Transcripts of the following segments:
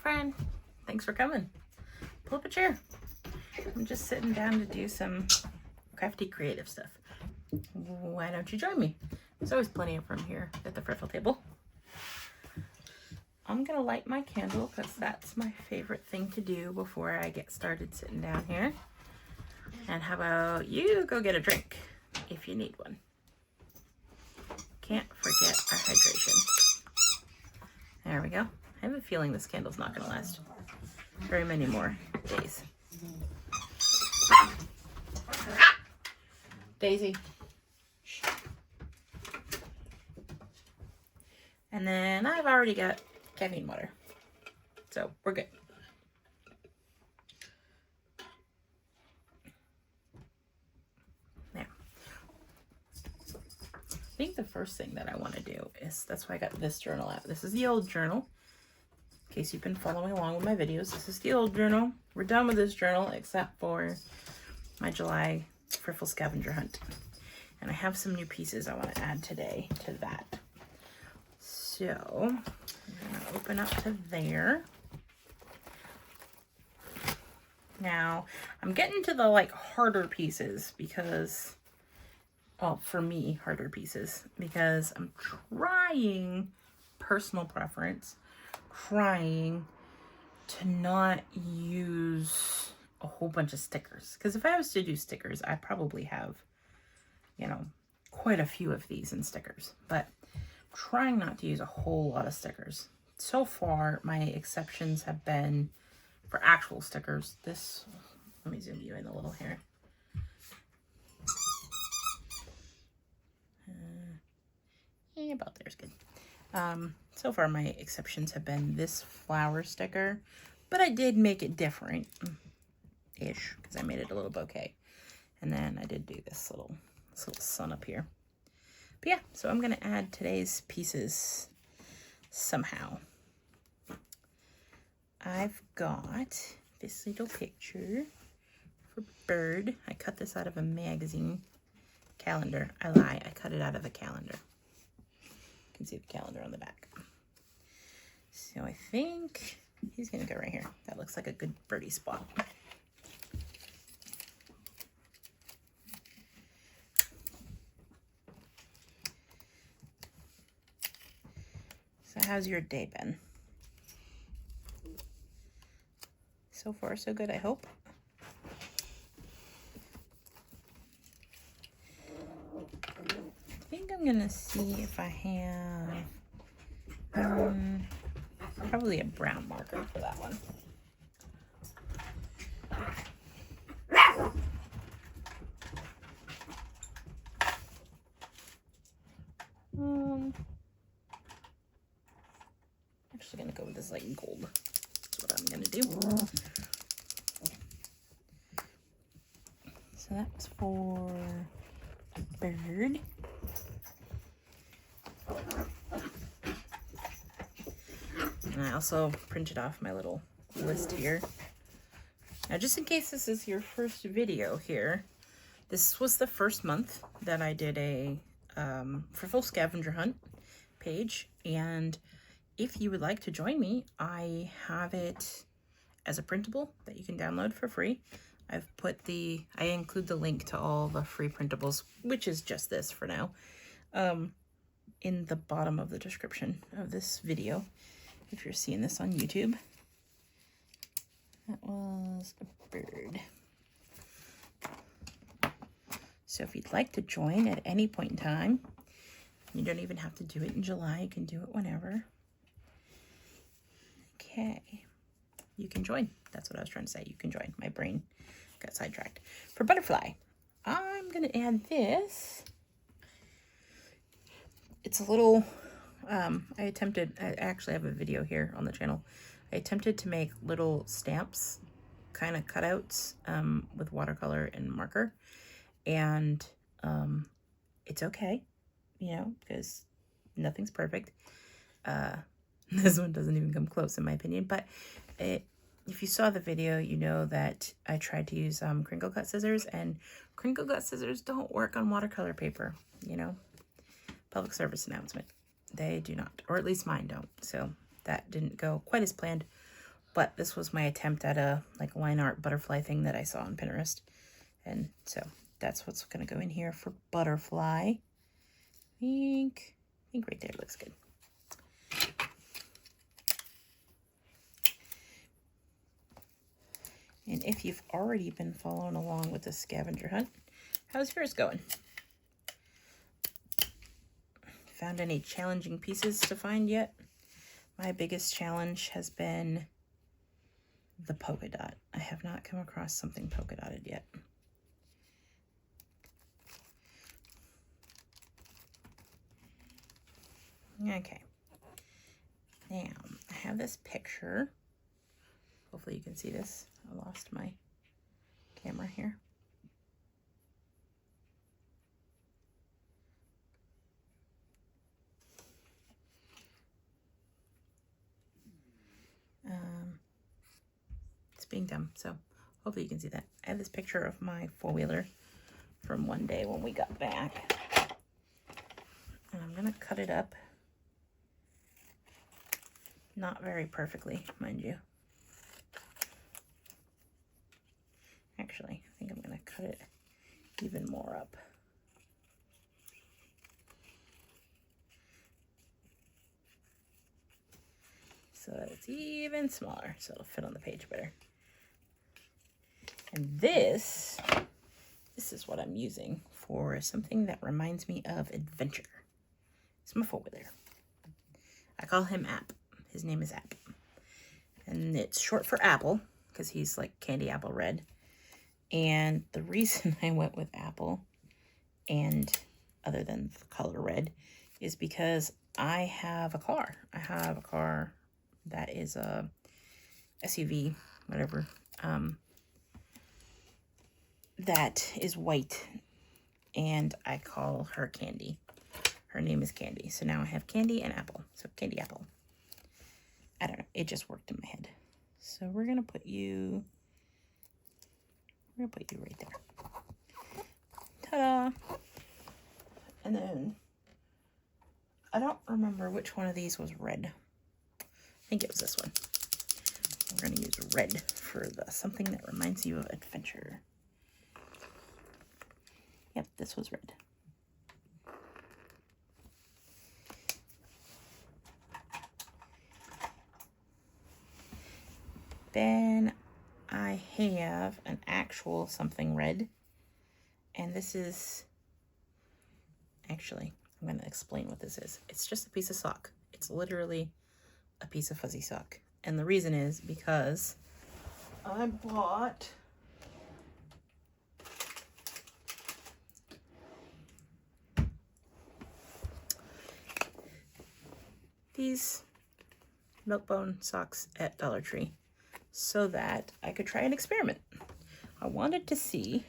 friend. Thanks for coming. Pull up a chair. I'm just sitting down to do some crafty creative stuff. Why don't you join me? There's always plenty of room here at the Friffle Table. I'm gonna light my candle because that's my favorite thing to do before I get started sitting down here. And how about you go get a drink if you need one. Can't forget our hydration. There we go. I have a feeling this candle's not gonna last very many more days. Daisy. And then I've already got caffeine water, so we're good. Now, I think the first thing that I want to do is, that's why I got this journal out. This is the old journal. In case you've been following along with my videos, this is the old journal. We're done with this journal except for my July Friffle Scavenger Hunt. And I have some new pieces I want to add today to that. So I'm gonna open up to there. Now I'm getting to the harder pieces because, oh, for me, harder pieces because I'm trying, personal preference, trying to not use a whole bunch of stickers. Because if I was to do stickers, I probably have, quite a few of these in stickers. But trying not to use a whole lot of stickers. So far, my exceptions have been for actual stickers. This, let me zoom you in a little here. Yeah, about there's good. So far, my exceptions have been this flower sticker, but I did make it different-ish because I made it a little bouquet. And then I did do this little sun up here. But yeah, so I'm gonna add today's pieces somehow. I've got this little picture for bird. I cut this out of a magazine calendar. I lie, I cut it out of a calendar. You can see the calendar on the back. So I think he's gonna go right here. That looks like a good birdie spot. How's your day been? So far, so good, I hope. I think I'm gonna see if I have probably a brown marker for that one. Actually gonna go with this gold. That's what I'm gonna do. So that was for a bird. And I also printed off my little list here. Now, just in case this is your first video here, this was the first month that I did a Friffle Scavenger Hunt page, and if you would like to join me, I have it as a printable that you can download for free. I include the link to all the free printables, which is just this for now, in the bottom of the description of this video, if you're seeing this on YouTube. That was a bird. So if you'd like to join at any point in time, you don't even have to do it in July, you can do it whenever. Okay, you can join. That's what I was trying to say. You can join. My brain got sidetracked. For butterfly, I'm going to add this. It's a little, I actually have a video here on the channel. I attempted to make little stamps, kind of cutouts with watercolor and marker. And it's okay, because nothing's perfect. This one doesn't even come close in my opinion, but if you saw the video, you know that I tried to use crinkle cut scissors, and crinkle cut scissors don't work on watercolor paper, Public service announcement. They do not, or at least mine don't. So that didn't go quite as planned. But this was my attempt at a like line art butterfly thing that I saw on Pinterest. And so that's what's going to go in here for butterfly. I think right there looks good. And if you've already been following along with the scavenger hunt, how's yours going? Found any challenging pieces to find yet? My biggest challenge has been the polka dot. I have not come across something polka dotted yet. Okay. Now, I have this picture. Hopefully you can see this. I lost my camera here. It's being dumb, so hopefully you can see that. I have this picture of my four-wheeler from one day when we got back. And I'm gonna cut it up. Not very perfectly, mind you. Actually, I think I'm gonna cut it even more up. So that it's even smaller, so it'll fit on the page better. And this is what I'm using for something that reminds me of adventure. It's my four-wheeler. I call him App. His name is App. And it's short for Apple, because he's like candy apple red. And the reason I went with Apple, and other than the color red, is because I have a car. I have a car that is a SUV, whatever, that is white, and I call her Candy. Her name is Candy. So now I have Candy and Apple. So Candy Apple. I don't know. It just worked in my head. So we're going to put you right there. Ta-da! And then, I don't remember which one of these was red. I think it was this one. We're going to use red for the something that reminds you of adventure. Yep, this was red. Then I have an actual something red. And this is, actually, I'm going to explain what this is. It's just a piece of sock. It's literally a piece of fuzzy sock. And the reason is because I bought these Milk-Bone socks at Dollar Tree so that I could try an experiment. I wanted to see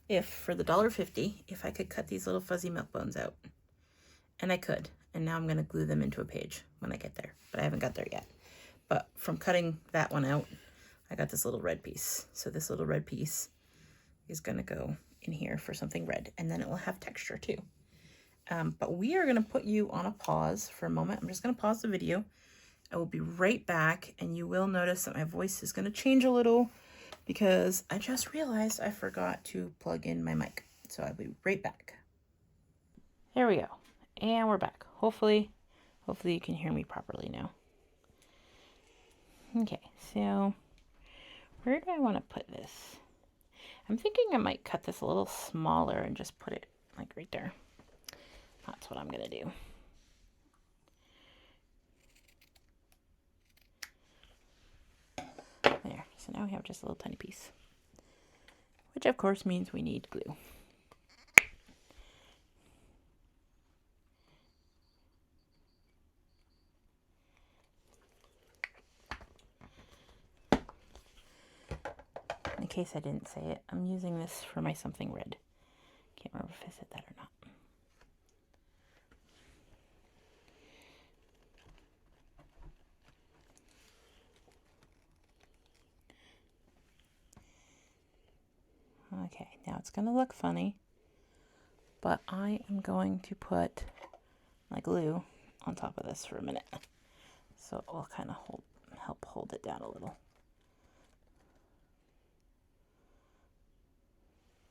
if, for the $1.50, if I could cut these little fuzzy milk bones out. And I could. And now I'm going to glue them into a page when I get there. But I haven't got there yet. But from cutting that one out, I got this little red piece. So this little red piece is going to go in here for something red. And then it will have texture too. But we are going to put you on a pause for a moment. I'm just going to pause the video. I will be right back, and you will notice that my voice is going to change a little because I just realized I forgot to plug in my mic. So I'll be right back. There we go. And we're back. Hopefully you can hear me properly now. Okay, so where do I want to put this? I'm thinking I might cut this a little smaller and just put it like right there. That's what I'm going to do. There. So now we have just a little tiny piece. Which of course means we need glue. In case I didn't say it, I'm using this for my something red. Can't remember if I said that or not. Okay, now it's going to look funny, but I am going to put my glue on top of this for a minute. So it will kind of help hold it down a little.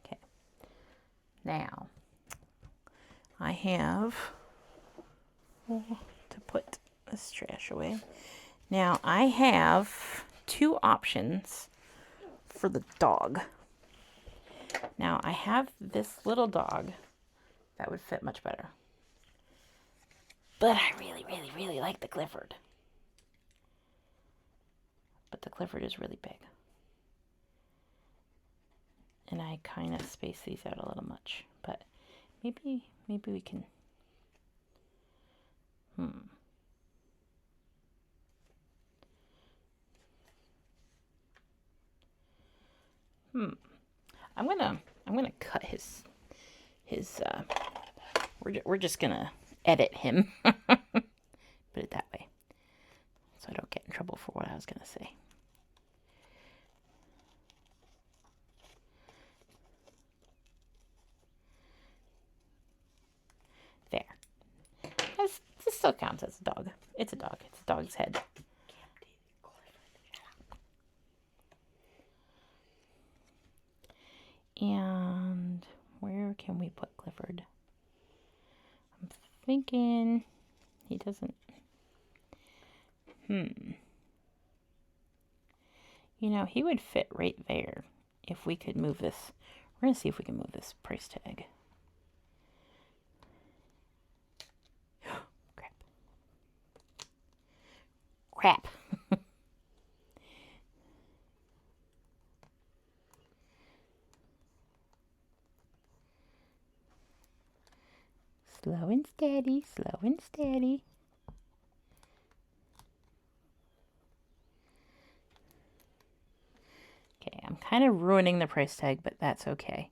Okay. Now, I have to put this trash away. Now, I have two options for the dog. Now, I have this little dog that would fit much better. But I really, really, really like the Clifford. But the Clifford is really big. And I kind of space these out a little much. But maybe we can... I'm gonna cut his we're just gonna edit him. Put it that way, so I don't get in trouble for what I was gonna say. There. This still counts as a dog. It's a dog. It's a dog's head. And where can we put Clifford? I'm thinking he doesn't. You know, he would fit right there if we could move this. We're going to see if we can move this price tag. Crap. Slow and steady, slow and steady. Okay, I'm kind of ruining the price tag, but that's okay.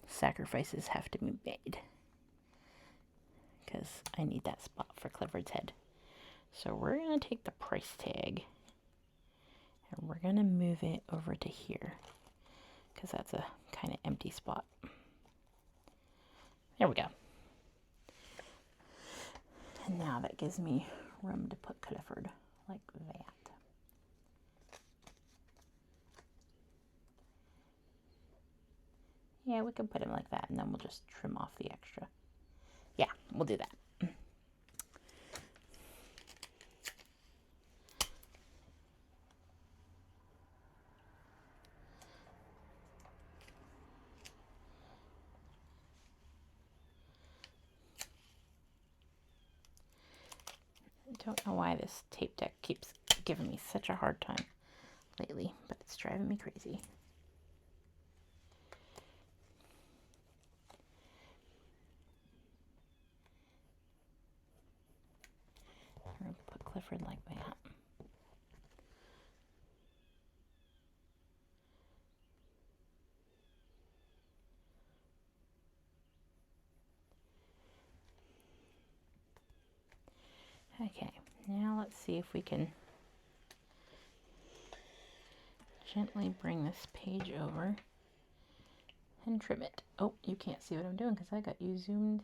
Sacrifices have to be made. Because I need that spot for Clifford's head. So we're going to take the price tag and we're going to move it over to here. Because that's a kind of empty spot. There we go. And now that gives me room to put Clifford like that. Yeah, we can put him like that and then we'll just trim off the extra. Yeah, we'll do that. I don't know why this tape deck keeps giving me such a hard time lately, but it's driving me crazy. I'm going to put Clifford like that. Okay, now let's see if we can gently bring this page over and trim it. Oh, you can't see what I'm doing because I got you zoomed.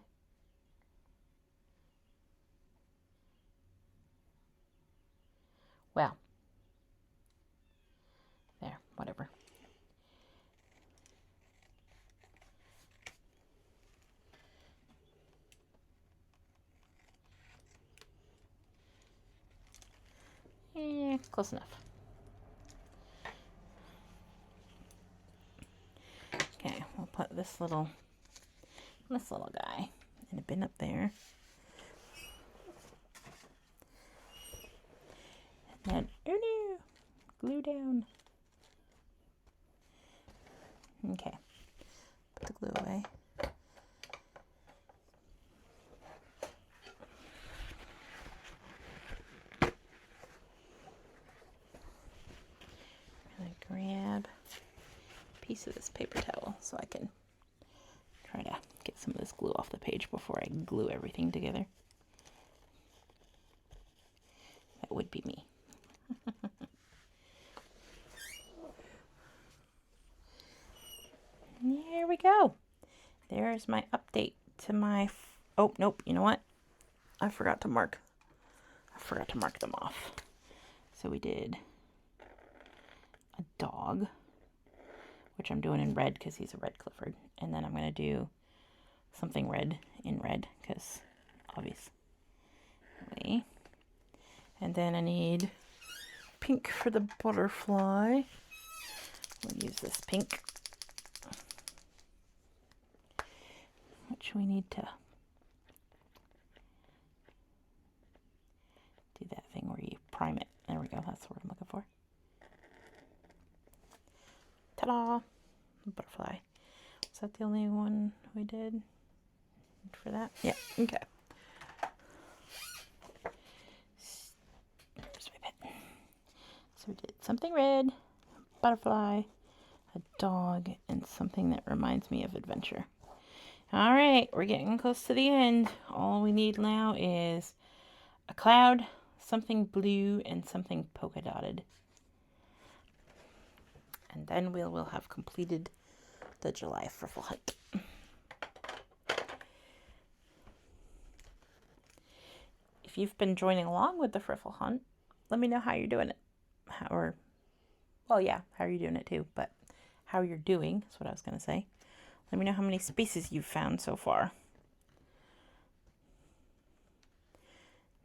Well, there, whatever. Yeah, close enough. Okay, we'll put this little guy in a bin up there. And then, oh no, glue down. Okay, put the glue away. Grab a piece of this paper towel so I can try to get some of this glue off the page before I glue everything together. That would be me. There we go. There's my update to my... Oh, nope. You know what? I forgot to mark them off. So we did a dog, which I'm doing in red because he's a red Clifford. And then I'm going to do something red in red because obviously. And then I need pink for the butterfly. We'll use this pink, which we need to do that thing where you prime it. There we go. That's the word I'm looking for. Ta-da! Butterfly. Is that the only one we did for that? Yeah. Okay. Where's my pen? So we did something red, butterfly, a dog, and something that reminds me of adventure. All right, we're getting close to the end. All we need now is a cloud, something blue, and something polka dotted. And then we will have completed the July Friffle Hunt. If you've been joining along with the Friffle Hunt, let me know how you're doing it. How are you doing it too, but how you're doing is what I was going to say. Let me know how many spaces you've found so far.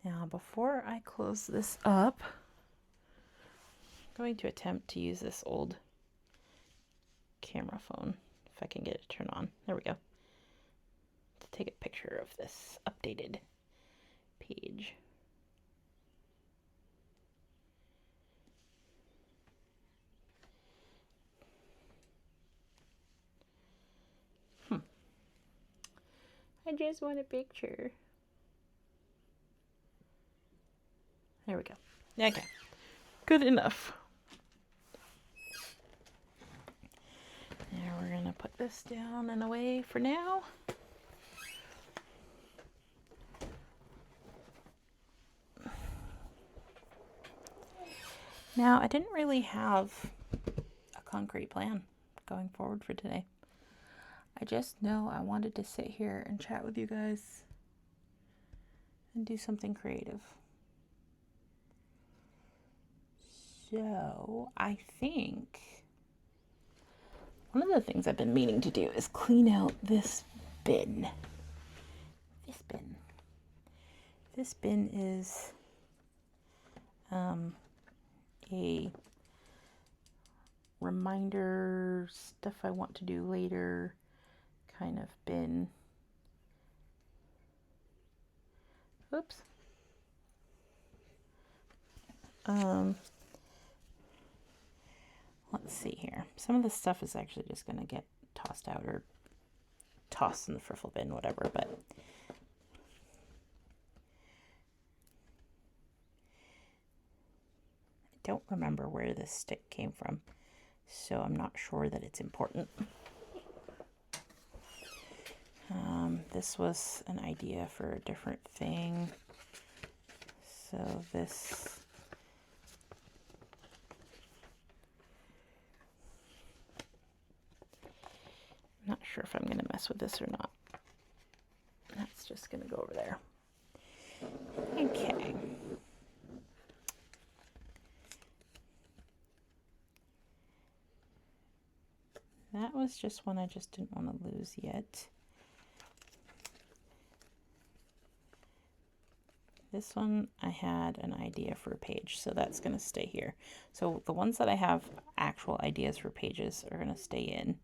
Now, before I close this up, I'm going to attempt to use this old camera phone, if I can get it to turn on. There we go. To take a picture of this updated page. I just want a picture. There we go. Okay. Good enough. Now we're going to put this down and away for now. Now, I didn't really have a concrete plan going forward for today. I just know I wanted to sit here and chat with you guys and do something creative. So, I think one of the things I've been meaning to do is clean out this bin. This bin is a reminder stuff I want to do later kind of bin. Oops. Let's see here. Some of this stuff is actually just going to get tossed out or tossed in the Friffle bin, whatever, but I don't remember where this stick came from, so I'm not sure that it's important. This was an idea for a different thing. So this... I'm not sure if I'm going to mess with this or not. That's just going to go over there. Okay. That was just one I just didn't want to lose yet. This one I had an idea for a page, so that's going to stay here. So the ones that I have actual ideas for pages are going to stay in,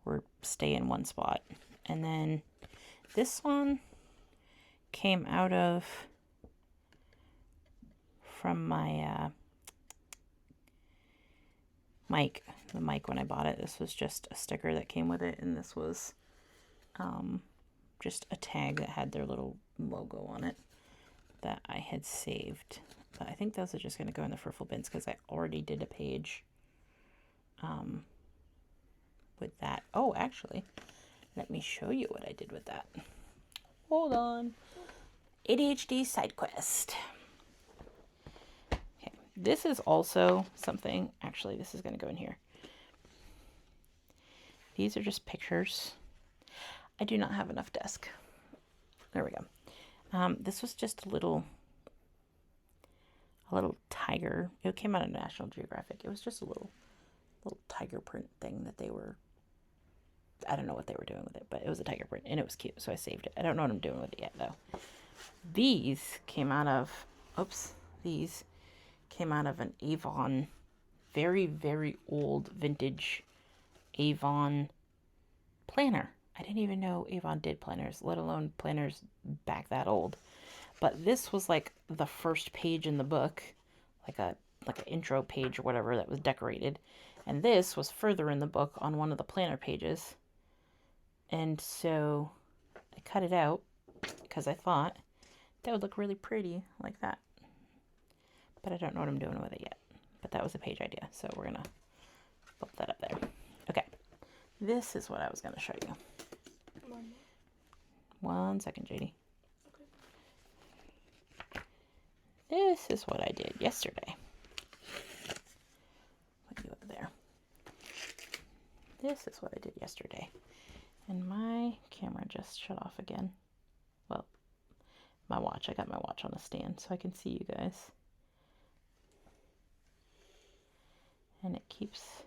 or stay in one spot. And then this one came out of from my mic. The mic when I bought it, this was just a sticker that came with it, and this was just a tag that had their little logo on it that I had saved. But I think those are just going to go in the Friffle bins because I already did a page with that. Oh, actually, let me show you what I did with that. Hold on. ADHD side quest. Okay, this is also something, actually, this is going to go in here. These are just pictures. I do not have enough desk. There we go. This was just a little a little tiger. It came out of National Geographic. It was just a little tiger print thing that they were, I don't know what they were doing with it, but it was a tiger print and it was cute, so I saved it. I don't know what I'm doing with it yet though. These came out of, these came out of an Avon, very, very old vintage Avon planner. I didn't even know Avon did planners, let alone planners back that old. But this was like the first page in the book, like an intro page or whatever that was decorated. And this was further in the book on one of the planner pages. And so I cut it out because I thought that would look really pretty like that. But I don't know what I'm doing with it yet. But that was a page idea, so we're going to bump that up there. Okay, this is what I was going to show you. 1 second, JD. This is what I did yesterday. Put you up there. This is what I did yesterday. And my camera just shut off again. Well, my watch. I got my watch on a stand so I can see you guys. And it keeps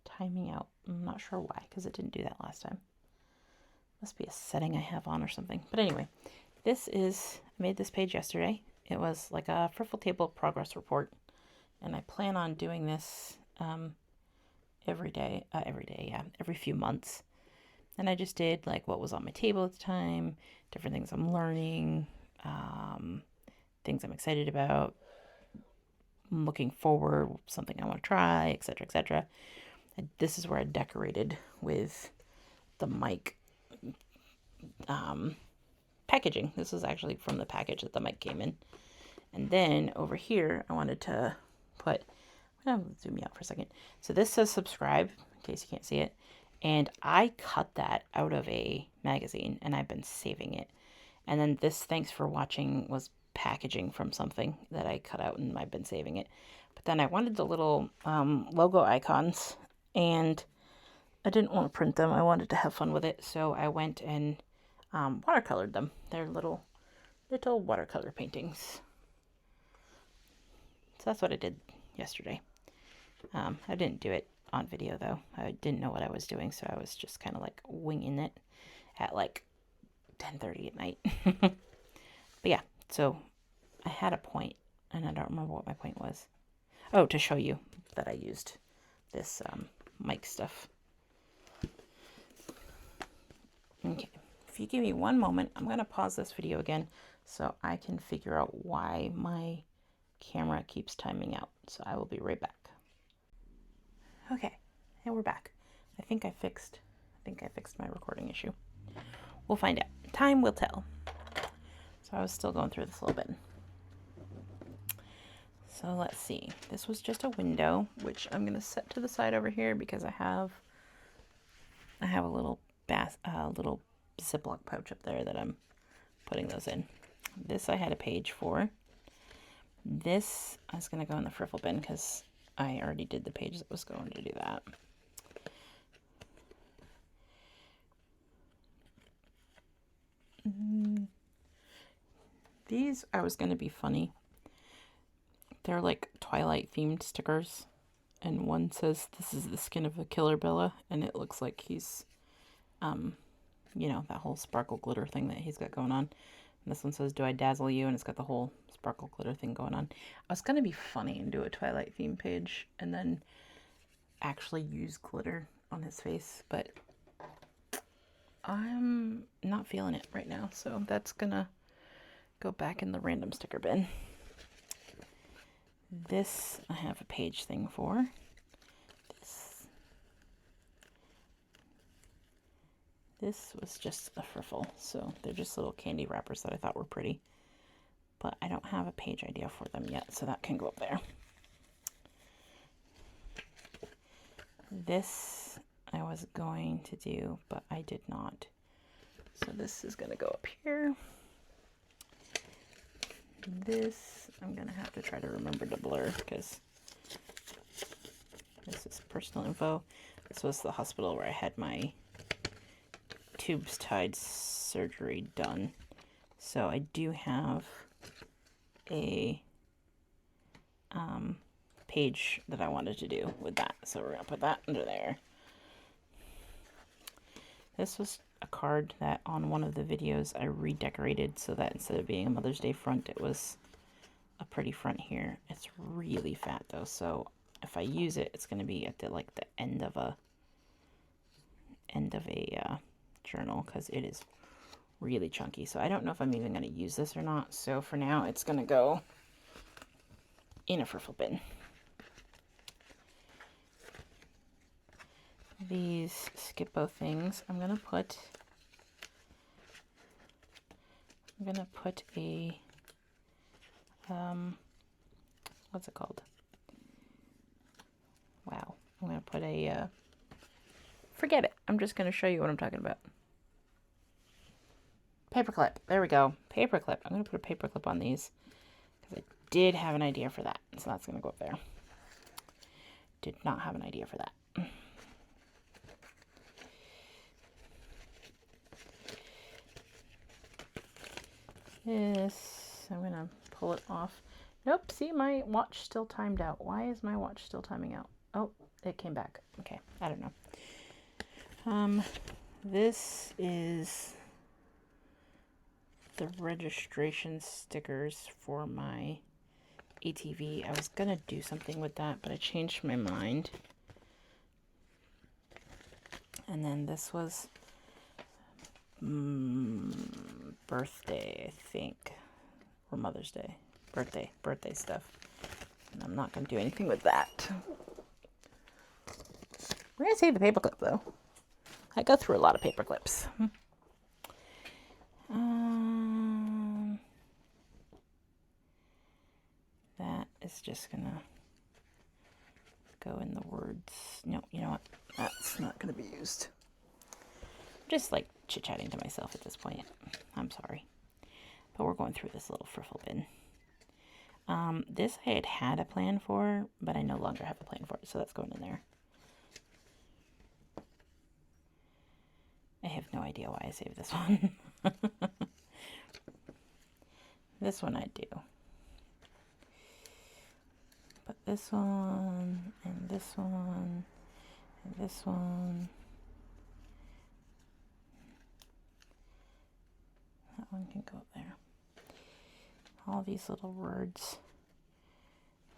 timing out. I'm not sure why, because it didn't do that last time. Must be a setting I have on or something. But anyway, this is, I made this page yesterday. It was like a Friffle Table progress report. And I plan on doing this every few months. And I just did like what was on my table at the time, different things I'm learning, things I'm excited about, looking forward, something I want to try, etc., etc. This is where I decorated with the mic packaging. This is actually from the package that the mic came in. And then over here, I wanted to put, I'm going to zoom you out for a second. So this says subscribe, in case you can't see it. And I cut that out of a magazine, and I've been saving it. And then this thanks for watching was packaging from something that I cut out, and I've been saving it. But then I wanted the little logo icons, and I didn't want to print them. I wanted to have fun with it, so I went and watercolored them. They're little watercolor paintings. So that's what I did yesterday. I didn't do it on video though. I didn't know what I was doing, so I was just kind of like winging it at like 10:30 at night. But yeah, so I had a point, and I don't remember what my point was. Oh, to show you that I used this mic stuff. Okay, if you give me one moment, I'm going to pause this video again so I can figure out why my camera keeps timing out. So I will be right back. Okay, and we're back. I think I fixed my recording issue. We'll find out. Time will tell. So I was still going through this a little bit. So let's see. This was just a window, which I'm going to set to the side over here because I have a little little Ziploc pouch up there that I'm putting those in. This I had a page for. This I was going to go in the Friffle bin because I already did the page that was going to do that. These I was going to be funny. They're like Twilight themed stickers. And one says, "This is the skin of a killer Bella." And it looks like he's, you know, that whole sparkle glitter thing that he's got going on. And this one says, "Do I dazzle you?" And it's got the whole sparkle glitter thing going on. I was going to be funny and do a Twilight theme page and then actually use glitter on his face. But I'm not feeling it right now. So that's going to go back in the random sticker bin. This I have a page thing for. This was just a Friffle, so they're just little candy wrappers that I thought were pretty. But I don't have a page idea for them yet, so that can go up there. This I was going to do, but I did not. So this is going to go up here. This I'm going to have to try to remember to blur because this is personal info. This was the hospital where I had my tubes tied surgery done. So I do have a page that I wanted to do with that. So we're gonna put that under there. This was a card that on one of the videos I redecorated so that instead of being a Mother's Day front, it was a pretty front here. It's really fat though, so if I use it, it's gonna be at the end of a journal because it is really chunky. So I don't know if I'm even gonna use this or not. So for now, it's gonna go in a Friffle bin. These Skippo things, I'm gonna put a what's it called? Wow, I'm gonna put a forget it. I'm just gonna show you what I'm talking about. Paperclip. There we go. Paperclip. I'm gonna put a paperclip on these because I did have an idea for that, so that's gonna go up there. Did not have an idea for that. This, I'm gonna pull it off. Nope, see, my watch still timed out. Why is my watch still timing out? Oh, it came back. Okay, I don't know. This is the registration stickers for my ATV. I was gonna do something with that, but I changed my mind. And then this was birthday, I think, or Mother's Day. Birthday stuff. And I'm not going to do anything with that. We're going to save the paperclip, though. I go through a lot of paper clips. That is just going to go in the words. No, you know what? That's not going to be used. I'm just like chit-chatting to myself at this point. I'm sorry. But we're going through this little Friffle bin. This I had a plan for, but I no longer have a plan for it, so that's going in there. I have no idea why I saved this one. This one I do. But this one, and this one, and this one. That one can go up there. All these little words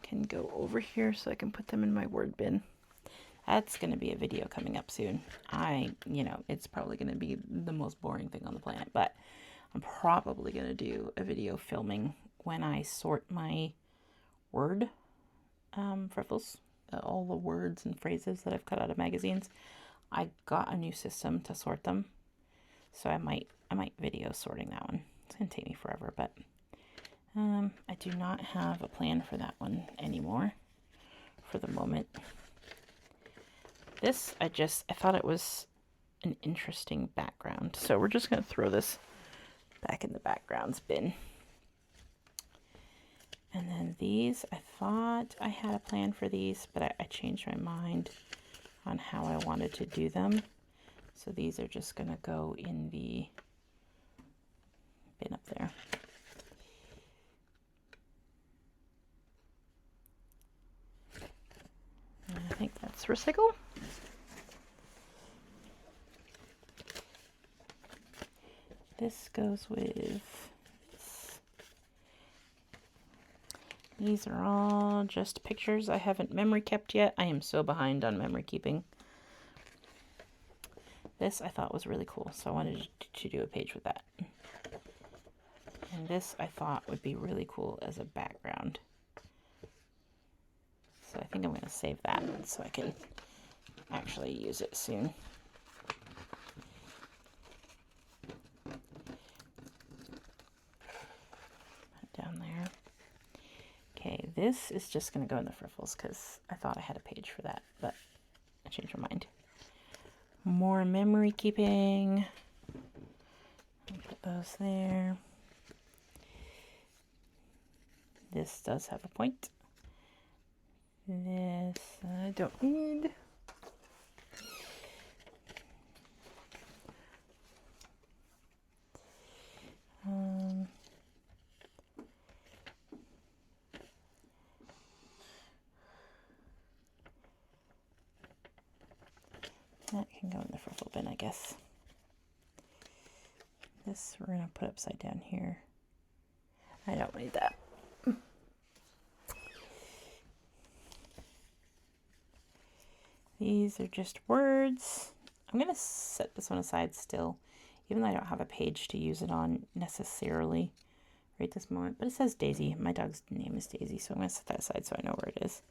can go over here so I can put them in my word bin. That's going to be a video coming up soon. It's probably going to be the most boring thing on the planet, but I'm probably going to do a video filming when I sort my word Friffles, all the words and phrases that I've cut out of magazines. I got a new system to sort them, so I might video sorting that one. It's going to take me forever, but I do not have a plan for that one anymore for the moment. This, I thought it was an interesting background. So we're just going to throw this back in the backgrounds bin. And then these, I thought I had a plan for these, but I changed my mind on how I wanted to do them. So these are just going to go in the bin up there. And I think that's recycle. This goes with this. These are all just pictures I haven't memory kept yet. I am so behind on memory keeping. This I thought was really cool, so I wanted to do a page with that. And this I thought would be really cool as a background. So I think I'm going to save that so I can actually use it soon. Down there. Okay, this is just going to go in the Friffles because I thought I had a page for that, but I changed my mind. More memory keeping. I'll put those there. This does have a point. This I don't need. That can go in the Friffle bin, I guess. This we're going to put upside down here. I don't need that. These are just words. I'm going to set this one aside still, even though I don't have a page to use it on necessarily right this moment. But it says Daisy. My dog's name is Daisy, so I'm going to set that aside so I know where it is.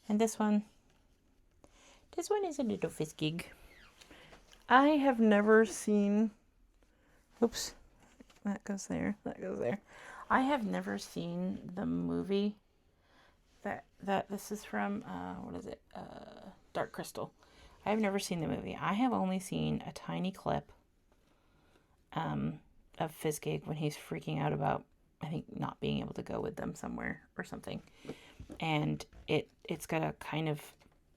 And this one is a little Fiskig. I have never seen, oops, that goes there, that goes there. I have never seen the movie that this is from, what is it, Dark Crystal. I have never seen the movie. I have only seen a tiny clip of Fiskig when he's freaking out about, I think, not being able to go with them somewhere or something. And it's got a kind of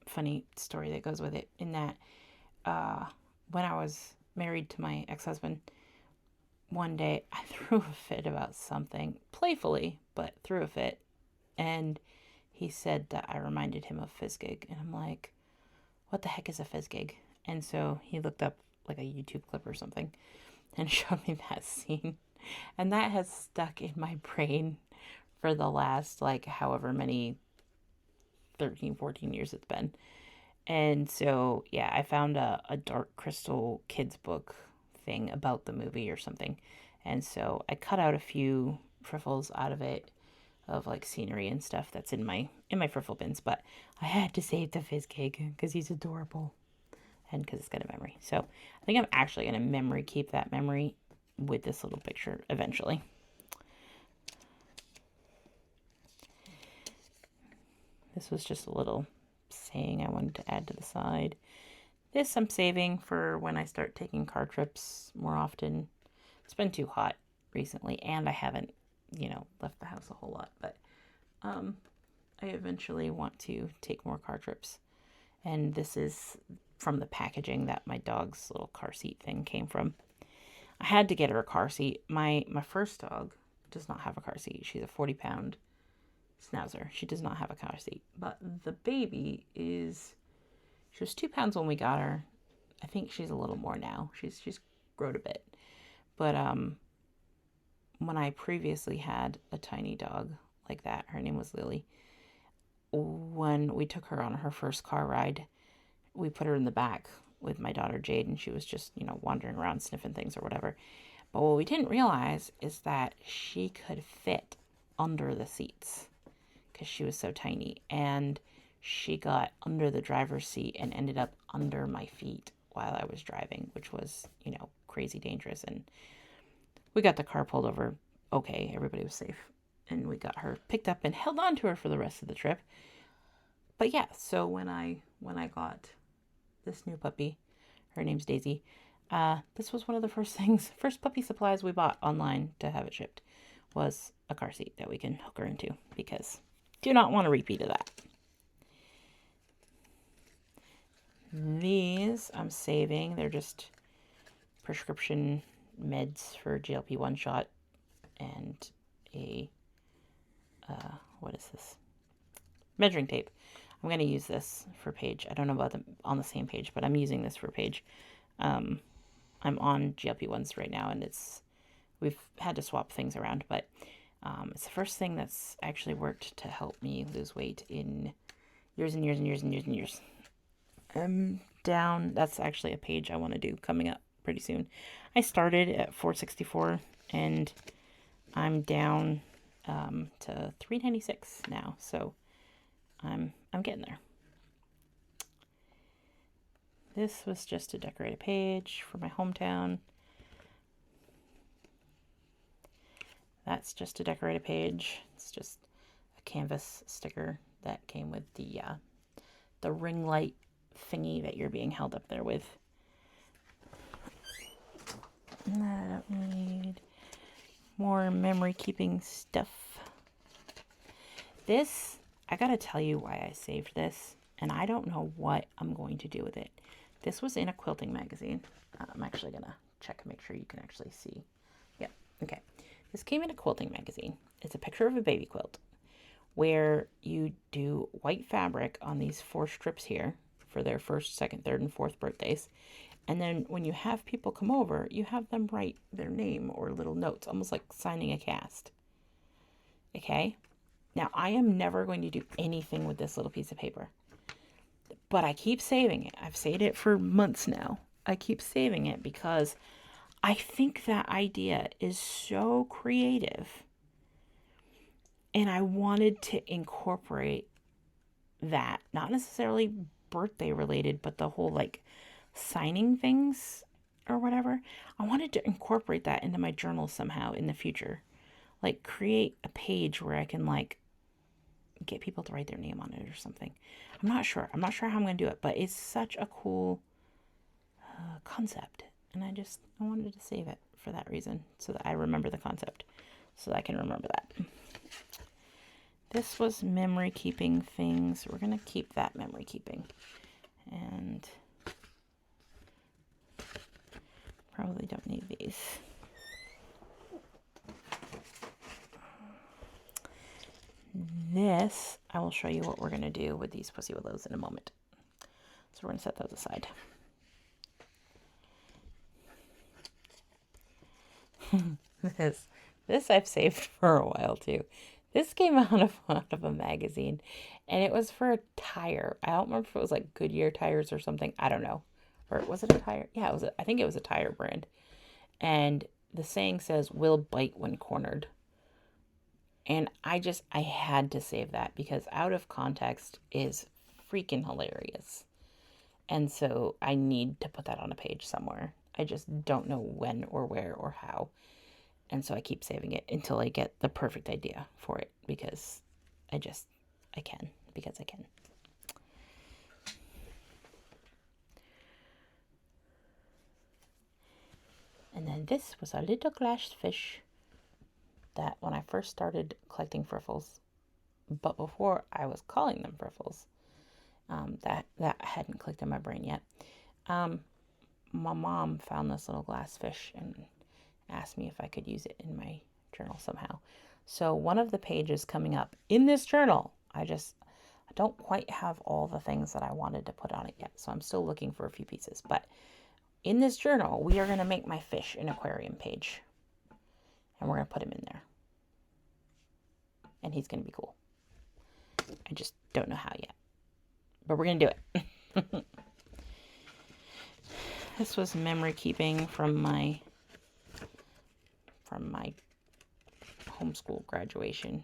funny story that goes with it in that when I was married to my ex-husband, one day I threw a fit about something, playfully, but threw a fit. And he said that I reminded him of Fiskig. And I'm like, what the heck is a Fiskig? And so he looked up like a YouTube clip or something and showed me that scene. And that has stuck in my brain for the last, like, however many 13, 14 years it's been. And so, yeah, I found a Dark Crystal kids book thing about the movie or something. And so I cut out a few friffles out of it, of like scenery and stuff that's in my friffle bins. But I had to save the Fiskig because he's adorable and because it's got a memory. So I think I'm actually going to memory keep that memory with this little picture eventually. This was just a little saying I wanted to add to the side. This I'm saving for when I start taking car trips more often. It's been too hot recently, and I haven't, left the house a whole lot. But I eventually want to take more car trips. And this is from the packaging that my dog's little car seat thing came from. I had to get her a car seat. My first dog does not have a car seat. She's a 40-pound schnauzer. She does not have a car seat. But the baby she was 2 pounds when we got her. I think she's a little more now. She's grown a bit. But when I previously had a tiny dog like that, her name was Lily. When we took her on her first car ride, we put her in the back with my daughter Jade, and she was just, wandering around sniffing things or whatever. But what we didn't realize is that she could fit under the seats because she was so tiny. And she got under the driver's seat and ended up under my feet while I was driving, which was, crazy dangerous. And we got the car pulled over. Okay, everybody was safe. And we got her picked up and held on to her for the rest of the trip. But yeah, so when I got this new puppy, her name's Daisy, this was one of the first puppy supplies we bought online to have it shipped, was a car seat that we can hook her into, because do not want a repeat of that. These I'm saving. They're just prescription meds for GLP-1 shot and a, what is this? Measuring tape. I'm going to use this for Paige. I don't know about them on the same page, but I'm using this for Paige. I'm on GLP-1s right now, and we've had to swap things around, but it's the first thing that's actually worked to help me lose weight in years and years and years and years and years. I'm down. That's actually a page I want to do coming up pretty soon. I started at 464, and I'm down to 396 now, so I'm getting there. This was just to decorate a page for my hometown. That's just to decorate a page. It's just a canvas sticker that came with the ring light thingy that you're being held up there with. And I don't need more memory keeping stuff. This, I gotta tell you why I saved this, and I don't know what I'm going to do with it. This was in a quilting magazine. I'm actually gonna check and make sure you can actually see. Yep, okay. This came in a quilting magazine. It's a picture of a baby quilt where you do white fabric on these 4 strips here, for their first, second, third, and fourth birthdays. And then when you have people come over, you have them write their name or little notes, almost like signing a cast. Okay? Now, I am never going to do anything with this little piece of paper. But I keep saving it. I've saved it for months now. I keep saving it because I think that idea is so creative. And I wanted to incorporate that. Not necessarily birthday related, but the whole like signing things or whatever. I wanted to incorporate that into my journal somehow in the future. Like create a page where I can like get people to write their name on it or something. I'm not sure how I'm going to do it, but it's such a cool concept. And I wanted to save it for that reason, so that I remember the concept, so that I can remember that. This was memory keeping things. We're going to keep that memory keeping. And probably don't need these. This, I will show you what we're going to do with these Pussy Willows in a moment. So we're going to set those aside. This I've saved for a while too. This came out of a magazine, and it was for a tire. I don't remember if it was like Goodyear tires or something. I don't know. Or was it a tire? Yeah, I think it was a tire brand. And the saying says, "Will bite when cornered." And I had to save that because out of context is freaking hilarious. And so I need to put that on a page somewhere. I just don't know when or where or how. And so I keep saving it until I get the perfect idea for it because I can. And then this was a little glass fish that when I first started collecting Friffles, but before I was calling them Friffles, that hadn't clicked in my brain yet. My mom found this little glass fish and asked me if I could use it in my journal somehow. So one of the pages coming up in this journal, I don't quite have all the things that I wanted to put on it yet. So I'm still looking for a few pieces. But in this journal, we are going to make my fish an aquarium page. And we're going to put him in there. And he's going to be cool. I just don't know how yet. But we're going to do it. This was memory keeping from my homeschool graduation.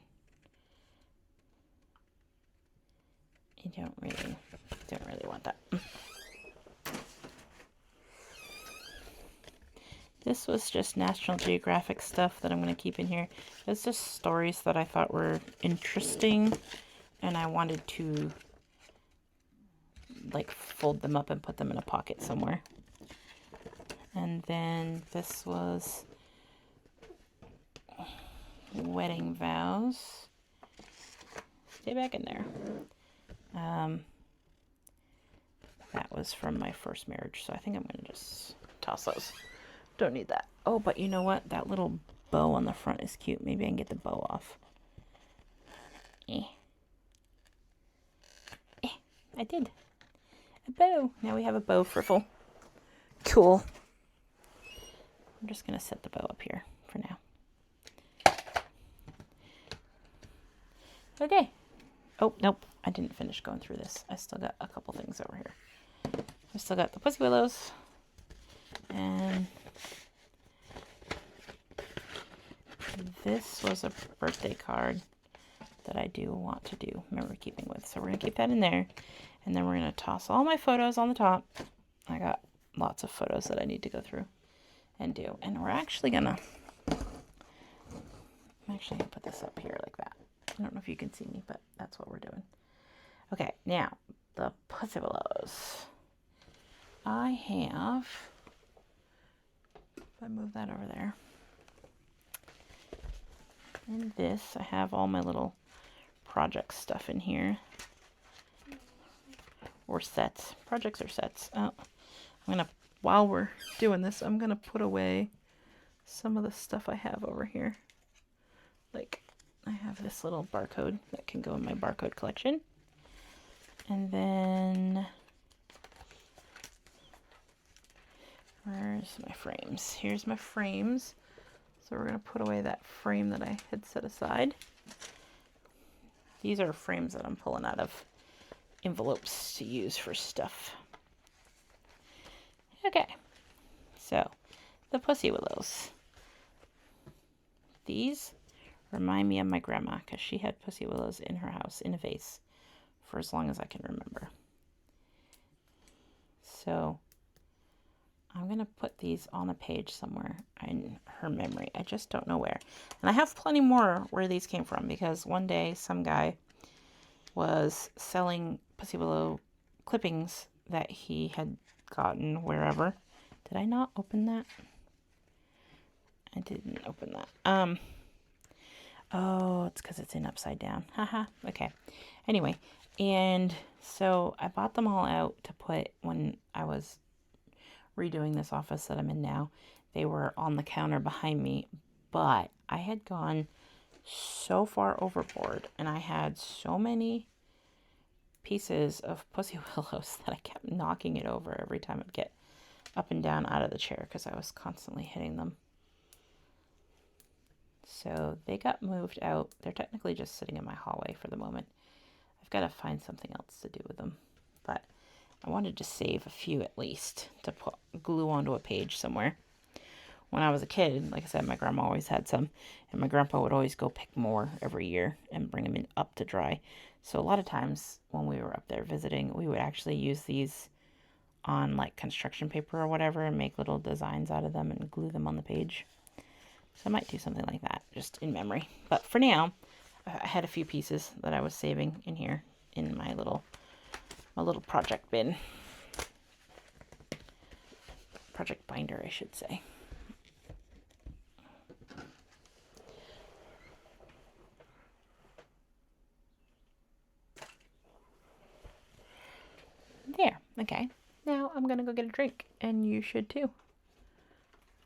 I don't really want that. This was just National Geographic stuff that I'm going to keep in here. It's just stories that I thought were interesting, and I wanted to like fold them up and put them in a pocket somewhere. And then this was wedding vows. Stay back in there. That was from my first marriage, so I think I'm going to just toss those. Don't need that. Oh, but you know what? That little bow on the front is cute. Maybe I can get the bow off. I did. A bow. Now we have a bow friffle. Cool. I'm just going to set the bow up here for now. Okay. Oh, nope. I didn't finish going through this. I still got a couple things over here. I still got the Pussy Willows. And this was a birthday card that I do want to do memory keeping with. So we're going to keep that in there. And then we're going to toss all my photos on the top. I got lots of photos that I need to go through and do. And we're actually going to... I'm actually going to put this up here like that. I don't know if you can see me, but that's what we're doing. Okay, now, the Pussy Willows. I have... If I move that over there. In this, I have all my little project stuff in here. Or sets. Projects or sets. While we're doing this, I'm going to put away some of the stuff I have over here. Like, I have this little barcode that can go in my barcode collection. And then my frames. Here's my frames. So we're going to put away that frame that I had set aside. These are frames that I'm pulling out of envelopes to use for stuff. Okay, so the Pussy Willows. These remind me of my grandma because she had Pussy Willows in her house in a vase for as long as I can remember. So I'm going to put these on a page somewhere in her memory. I just don't know where. And I have plenty more where these came from because one day some guy was selling Pussy Willow clippings that he had gotten wherever. Did I not open that? I didn't open that. Oh, it's because it's in upside down. Haha. Okay. Anyway, and so I bought them all out to put when I was redoing this office that I'm in now. They were on the counter behind me, but I had gone so far overboard and I had so many pieces of Pussy Willows that I kept knocking it over every time I'd get up and down out of the chair because I was constantly hitting them. So they got moved out. They're technically just sitting in my hallway for the moment. I've got to find something else to do with them. But I wanted to save a few at least to put glue onto a page somewhere. When I was a kid, like I said, my grandma always had some. And my grandpa would always go pick more every year and bring them in up to dry. So a lot of times when we were up there visiting, we would actually use these on like construction paper or whatever and make little designs out of them and glue them on the page. So I might do something like that just in memory. But for now, I had a few pieces that I was saving in here in my little project bin. Project binder, I should say. There, okay. Now I'm gonna go get a drink, and you should too.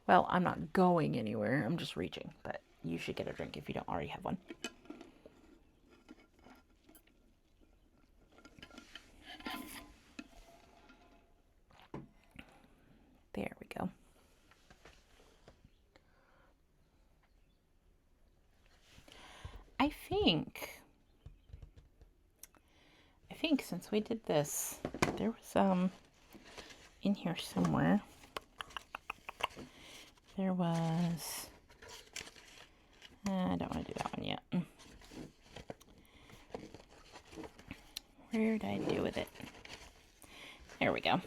Well, I'm not going anywhere, I'm just reaching, but you should get a drink if you don't already have one. There we go. I think since we did this, there was in here somewhere. There was, I don't want to do that one yet. Where did I do with it? There we go.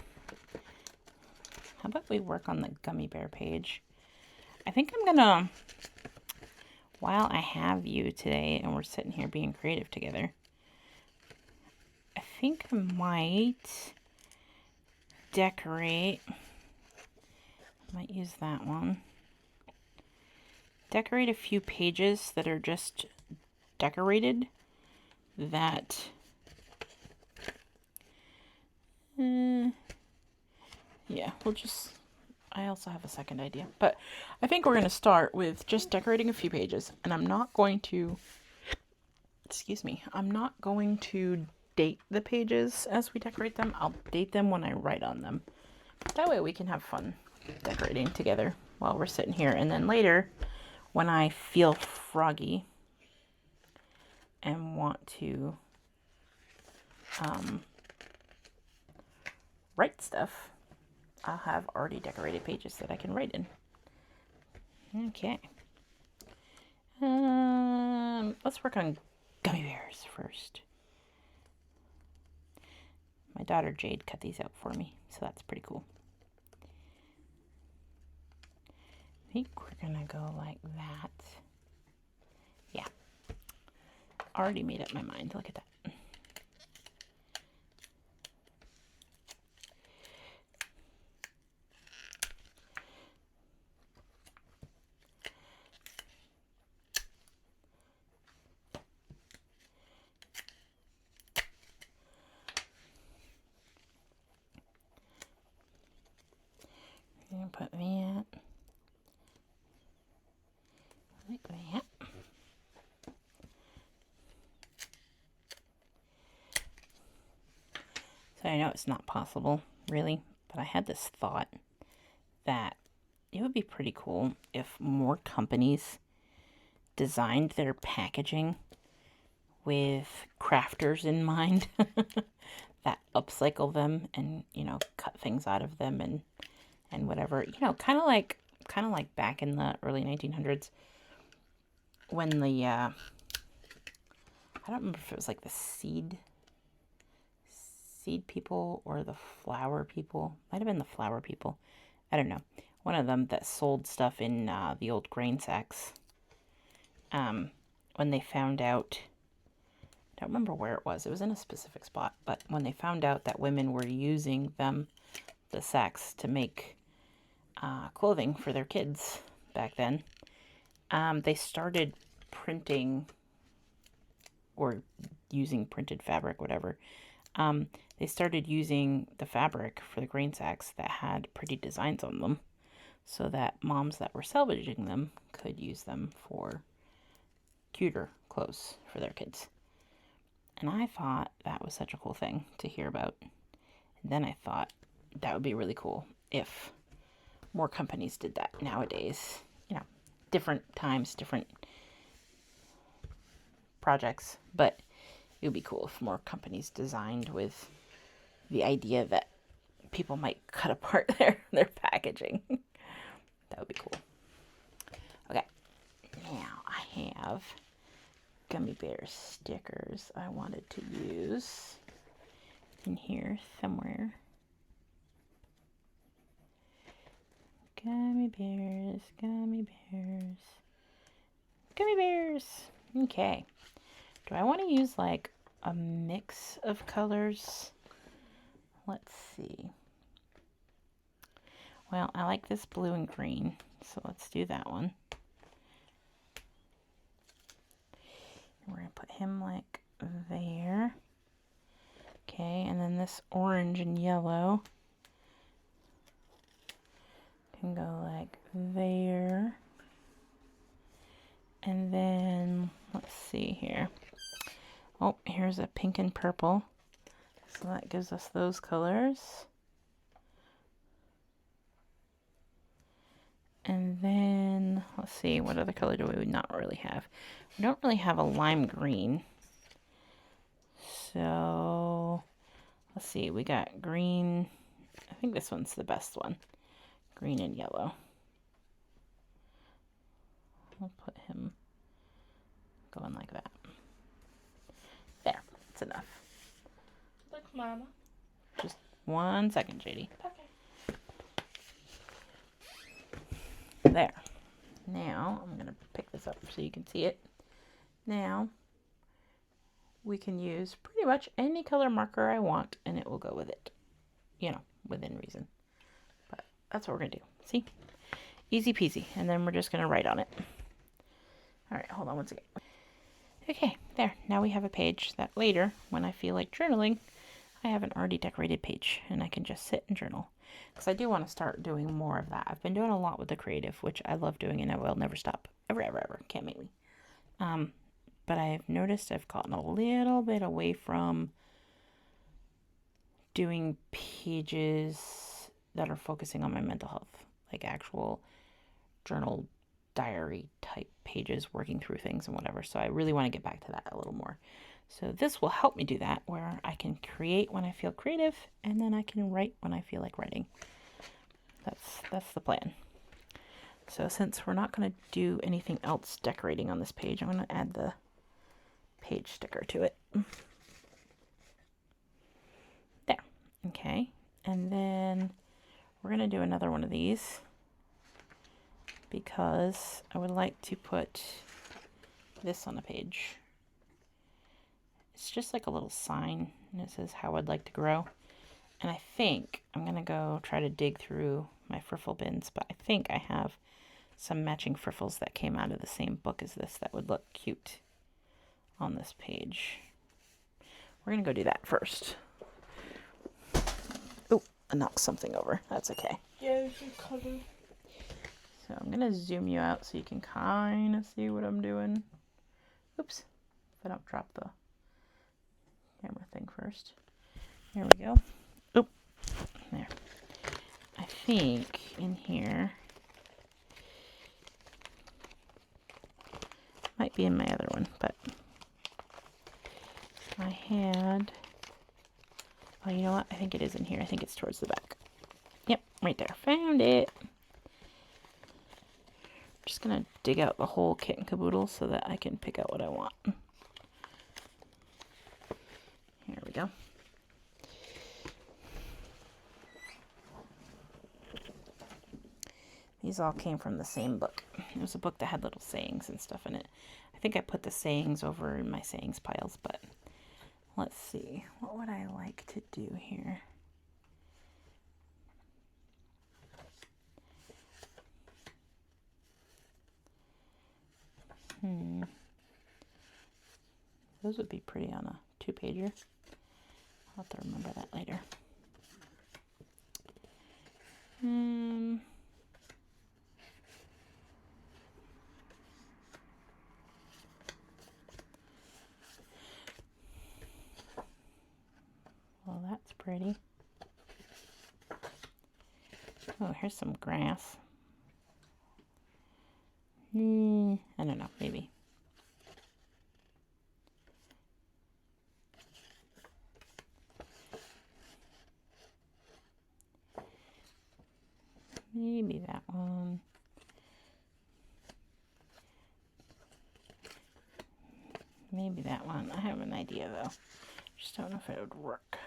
How about we work on the gummy bear page? I think I'm gonna, while I have you today and we're sitting here being creative together, I think I might decorate. Might use that one. Decorate a few pages that are just decorated. That yeah, we'll just, I also have a second idea, but I think we're going to start with just decorating a few pages, and I'm not going to, excuse me, I'm not going to date the pages as we decorate them. I'll date them when I write on them. That way we can have fun decorating together while we're sitting here, and then later when I feel froggy and want to write stuff, I'll have already decorated pages that I can write in. Okay. Let's work on gummy bears first. My daughter Jade cut these out for me, so that's pretty cool. I think we're gonna go like that. Yeah. Already made up my mind. Look at that. I'm gonna put that like that. So I know it's not possible, really, but I had this thought that it would be pretty cool if more companies designed their packaging with crafters in mind that upcycle them and, you know, cut things out of them and whatever, you know, kind of like back in the early 1900s when the I don't remember if it was like the seed people or the flower people. Might have been the flower people. I don't know. One of them that sold stuff in the old grain sacks. When they found out, I don't remember where it was in a specific spot, but when they found out that women were using the sacks to make clothing for their kids back then, they started printing or using printed fabric, whatever. They started using the fabric for the grain sacks that had pretty designs on them so that moms that were salvaging them could use them for cuter clothes for their kids. And I thought that was such a cool thing to hear about. And then I thought that would be really cool if more companies did that nowadays. You know, different times, different projects, but it would be cool if more companies designed with the idea that people might cut apart their packaging. That would be cool. Okay, now I have gummy bear stickers I wanted to use in here somewhere. Gummy bears, gummy bears, gummy bears. Okay. Do I want to use like a mix of colors? Let's see. Well, I like this blue and green, so let's do that one. We're going to put him like there. Okay, and then this orange and yellow can go like there. And then, let's see here. Oh, here's a pink and purple. So that gives us those colors. And then, let's see, what other color do we not really have? We don't really have a lime green. So, let's see, we got green. I think this one's the best one. Green and yellow. I'll put him going like that. There, that's enough. Look, Mama. Just 1 second, JD. Okay. There. Now, I'm going to pick this up so you can see it. Now, we can use pretty much any color marker I want, and it will go with it. You know, within reason. But that's what we're going to do. See? Easy peasy. And then we're just going to write on it. All right, hold on one second. Okay, there. Now we have a page that later, when I feel like journaling, I have an already decorated page, and I can just sit and journal. Because I do want to start doing more of that. I've been doing a lot with the creative, which I love doing, and I will never stop. Ever, ever, ever. Can't make me. But I've noticed I've gotten a little bit away from doing pages that are focusing on my mental health. Like actual journal diary type pages, working through things and whatever. So I really want to get back to that a little more. So this will help me do that, where I can create when I feel creative, and then I can write when I feel like writing. That's the plan. So since we're not going to do anything else decorating on this page, I'm going to add the page sticker to it. There. Okay. And then we're going to do another one of these because I would like to put this on a page. It's just like a little sign, and it says how I'd like to grow. And I think I'm going to go try to dig through my Friffle bins, but I think I have some matching Friffles that came out of the same book as this that would look cute on this page. We're going to go do that first. Oh, I knocked something over. That's okay. Yeah, you should cover. So I'm going to zoom you out so you can kind of see what I'm doing. Oops. If I don't drop the camera thing first. There we go. Oop. There. I think in here be in my other one, but I had, oh, you know what? I think it is in here. I think it's towards the back. Yep, right there. Found it. Just gonna dig out the whole kit and caboodle so that I can pick out what I want. Here we go. These all came from the same book. It was a book that had little sayings and stuff in it. I think I put the sayings over in my sayings piles, but let's see. What would I like to do here? Those would be pretty on a 2-pager. I'll have to remember that later. Well, that's pretty. Oh, here's some grass. I don't know, maybe. Maybe that one. Maybe that one. I have an idea though. Just don't know if it would work.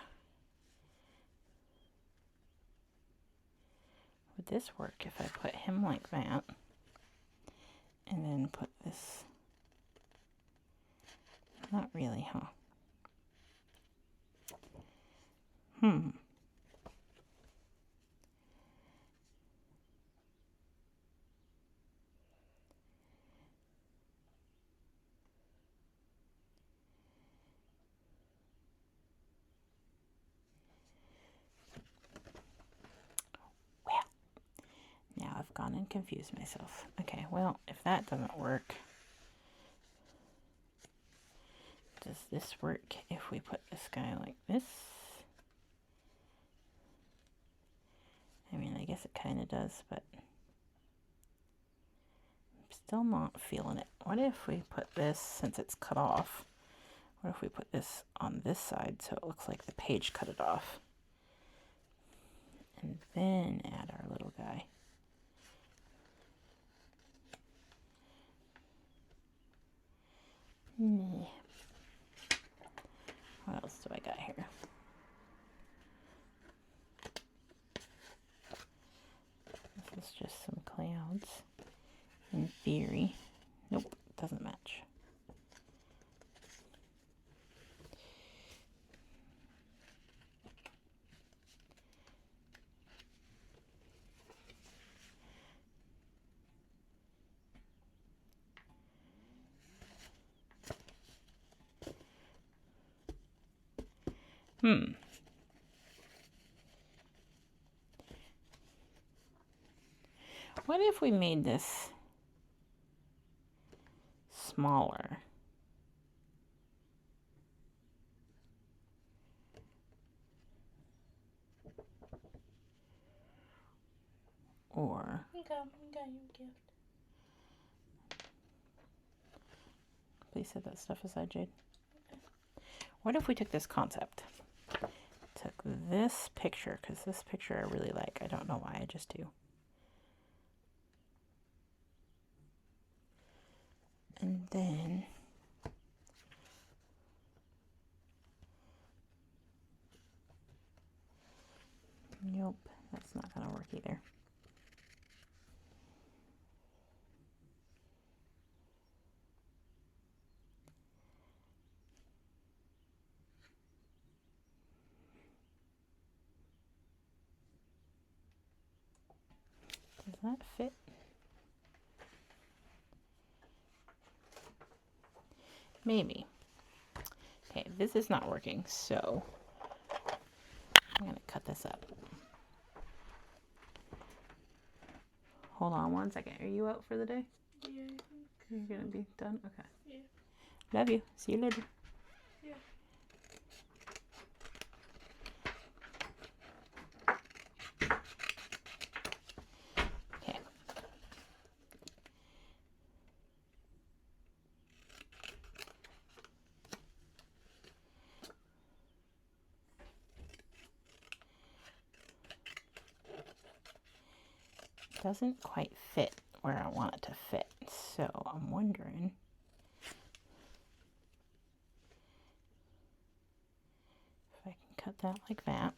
Would this work if I put him like that? And then put this. Not really, huh? Well, now I've gone and confused myself. Okay, well, if that doesn't work, does this work if we put this guy like this? I mean, I guess it kind of does, but I'm still not feeling it. What if we put this, since it's cut off, what if we put this on this side so it looks like the page cut it off? And then add our little guy. What else do I got here? This is just some clouds. In theory. Nope, doesn't match. What if we made this smaller? Or I got your gift. please set that stuff aside, Jade. Okay. What if we took this concept, took this picture, because this picture I really like. I don't know why, I just do. And then nope, that's not gonna work either. Does that fit? Maybe. Okay, this is not working, so I'm gonna cut this up. Hold on one second. Are you out for the day? Yeah. You're gonna be done? Okay. Yeah. Love you. See you later. Yeah. Okay. doesn't quite fit where I want it to fit. So I'm wondering if I can cut that like that.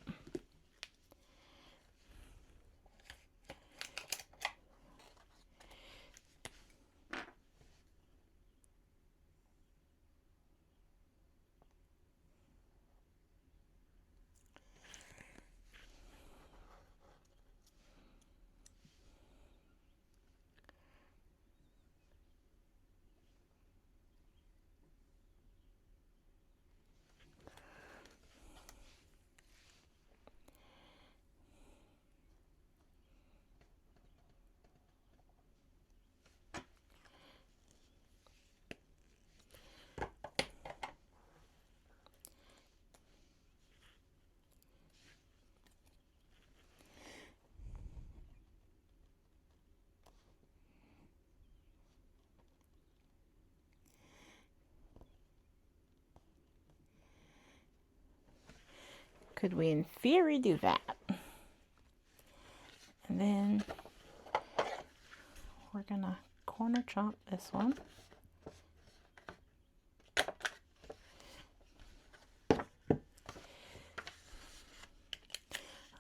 Could we in theory do that? And then we're gonna corner chop this one.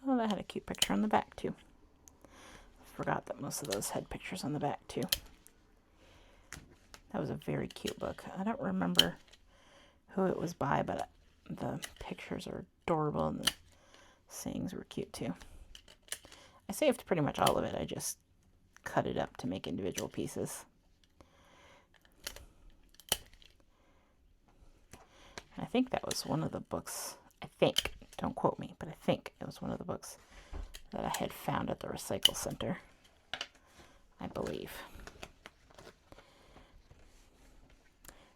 Oh, that had a cute picture on the back too. Forgot that most of those had pictures on the back too. That was a very cute book. I don't remember who it was by, but the pictures are adorable and the sayings were cute too. I saved pretty much all of it. I just cut it up to make individual pieces. I think that was one of the books, I think, don't quote me, but I think it was one of the books that I had found at the recycle center, I believe.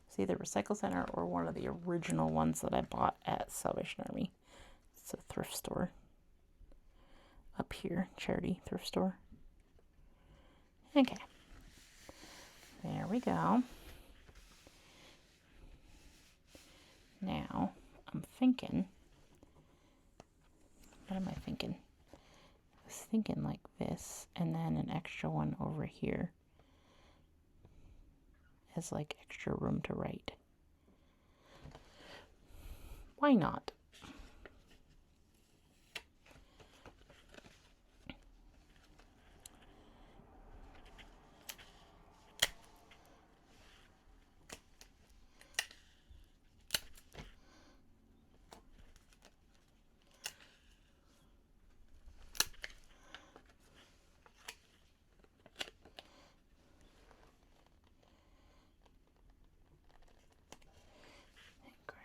It's either recycle center or one of the original ones that I bought at Salvation Army. It's a thrift store up here, charity thrift store. Okay, there we go. Now I'm thinking, what am I thinking? I was thinking like this, and then an extra one over here as like extra room to write. Why not?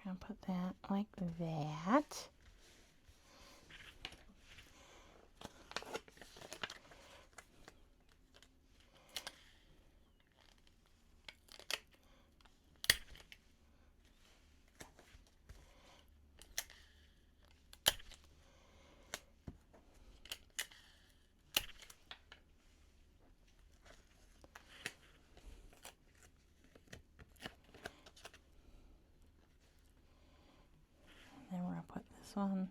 We're gonna put that like that. Then we're gonna put this one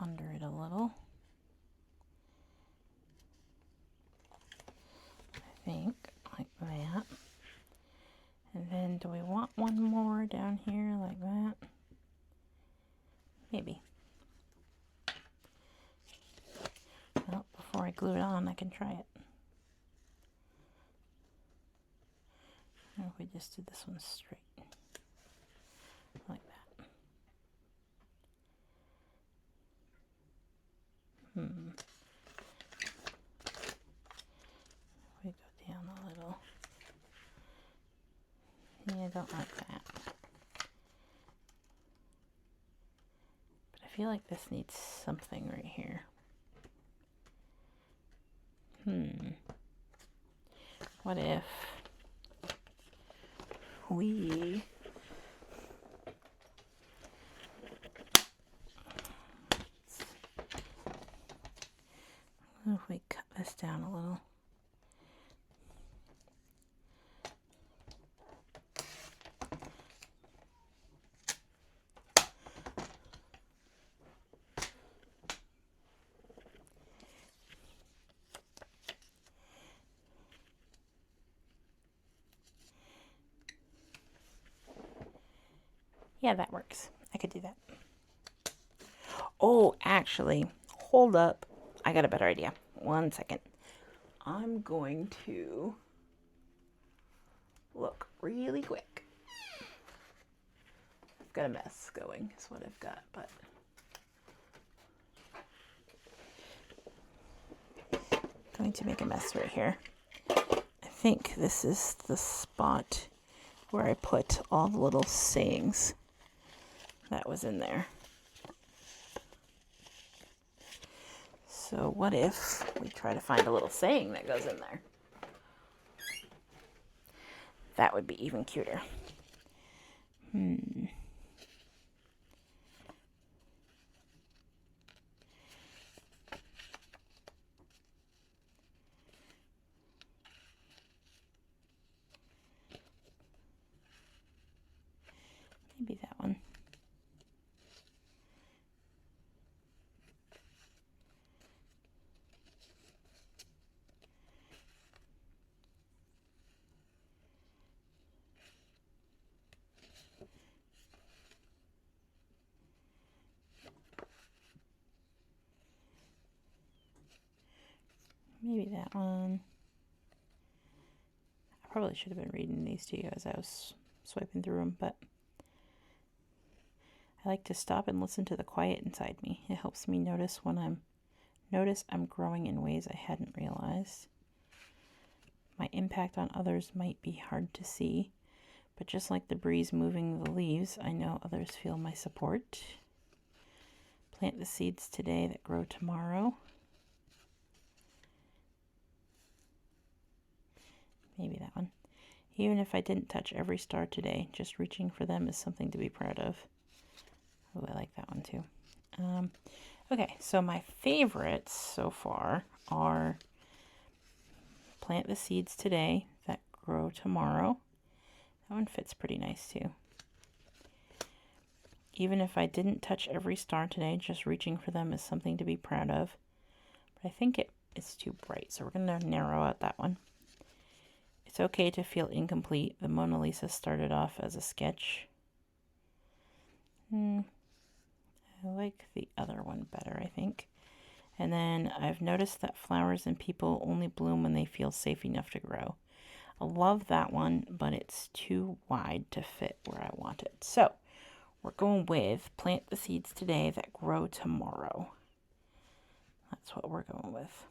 under it a little. I think like that. And then do we want one more down here like that? Maybe. Well, before I glue it on, I can try it. Or if we just do this one straight. Like that. We go down a little. Yeah, I don't like that. But I feel like this needs something right here. What if we cut this down a little? Yeah, that works. I could do that. Oh, actually, hold up. I got a better idea. 1 second. I'm going to look really quick. I've got a mess going, is what I've got, but going to make a mess right here. I think this is the spot where I put all the little sayings that was in there. So what if we try to find a little saying that goes in there? That would be even cuter. Maybe that one. Maybe that one. I probably should have been reading these to you as I was swiping through them, but I like to stop and listen to the quiet inside me. It helps me notice I'm growing in ways I hadn't realized. My impact on others might be hard to see, but just like the breeze moving the leaves, I know others feel my support. Plant the seeds today that grow tomorrow. Maybe that one. Even if I didn't touch every star today, just reaching for them is something to be proud of. Oh, I like that one too. Okay, so my favorites so far are plant the seeds today that grow tomorrow. That one fits pretty nice too. Even if I didn't touch every star today, just reaching for them is something to be proud of. But I think it's too bright, so we're going to narrow out that one. It's okay to feel incomplete. The Mona Lisa started off as a sketch. I like the other one better, I think. And then I've noticed that flowers and people only bloom when they feel safe enough to grow. I love that one, but it's too wide to fit where I want it. So we're going with plant the seeds today that grow tomorrow. That's what we're going with.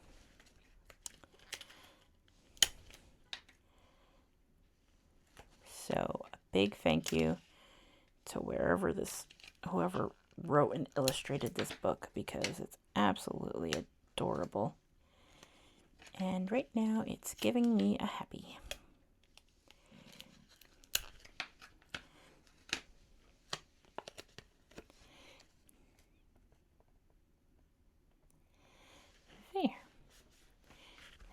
So a big thank you to whoever wrote and illustrated this book, because it's absolutely adorable. And right now it's giving me a happy. There.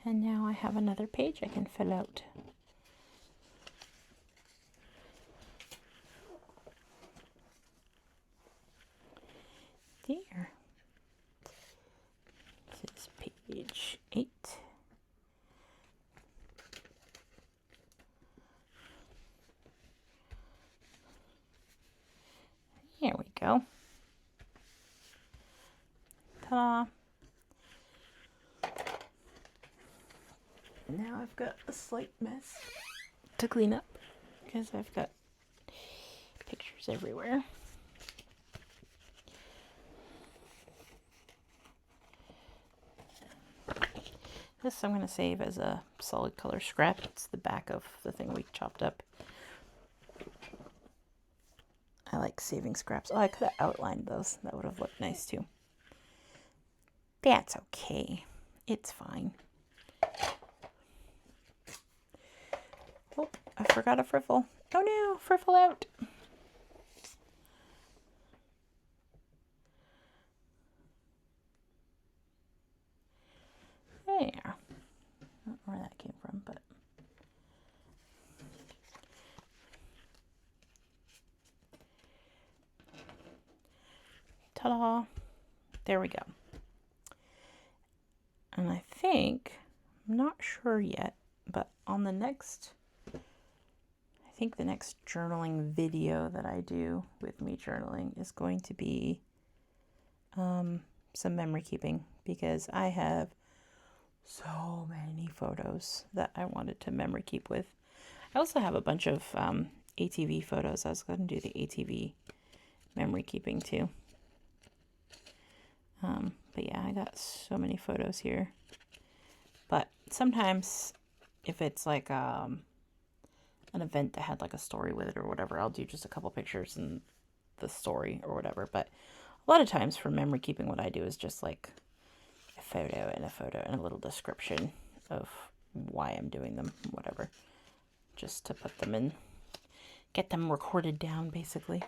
And now I have another page I can fill out. There. This is page 8. There we go. Ta-da! Now I've got a slight mess to clean up because I've got pictures everywhere. This I'm going to save as a solid color scrap. It's the back of the thing we chopped up. I like saving scraps. Oh, I could have outlined those. That would have looked nice too. That's okay. It's fine. Oh, I forgot a friffle. Oh no, friffle out. There. I don't know where that came from, but ta-da! There we go. And I think, I'm not sure yet, but on the next I think the next journaling video that I do with me journaling is going to be some memory keeping, because I have so many photos that I wanted to memory keep with. I also have a bunch of ATV photos. I was going to do the ATV memory keeping too. But yeah, I got so many photos here. But sometimes if it's like an event that had like a story with it or whatever, I'll do just a couple pictures and the story or whatever. But a lot of times for memory keeping, what I do is just like a photo and a little description of why I'm doing them, whatever, just to put them in, get them recorded down basically.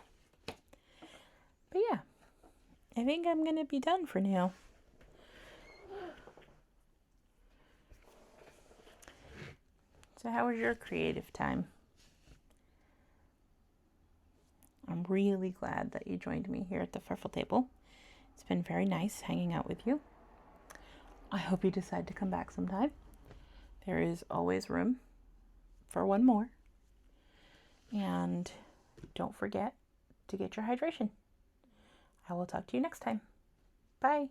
But yeah, I think I'm gonna be done for now. So how was your creative time? I'm really glad that you joined me here at the Friffle Table. It's been very nice hanging out with you. I hope you decide to come back sometime. There is always room for one more. And don't forget to get your hydration. I will talk to you next time. Bye.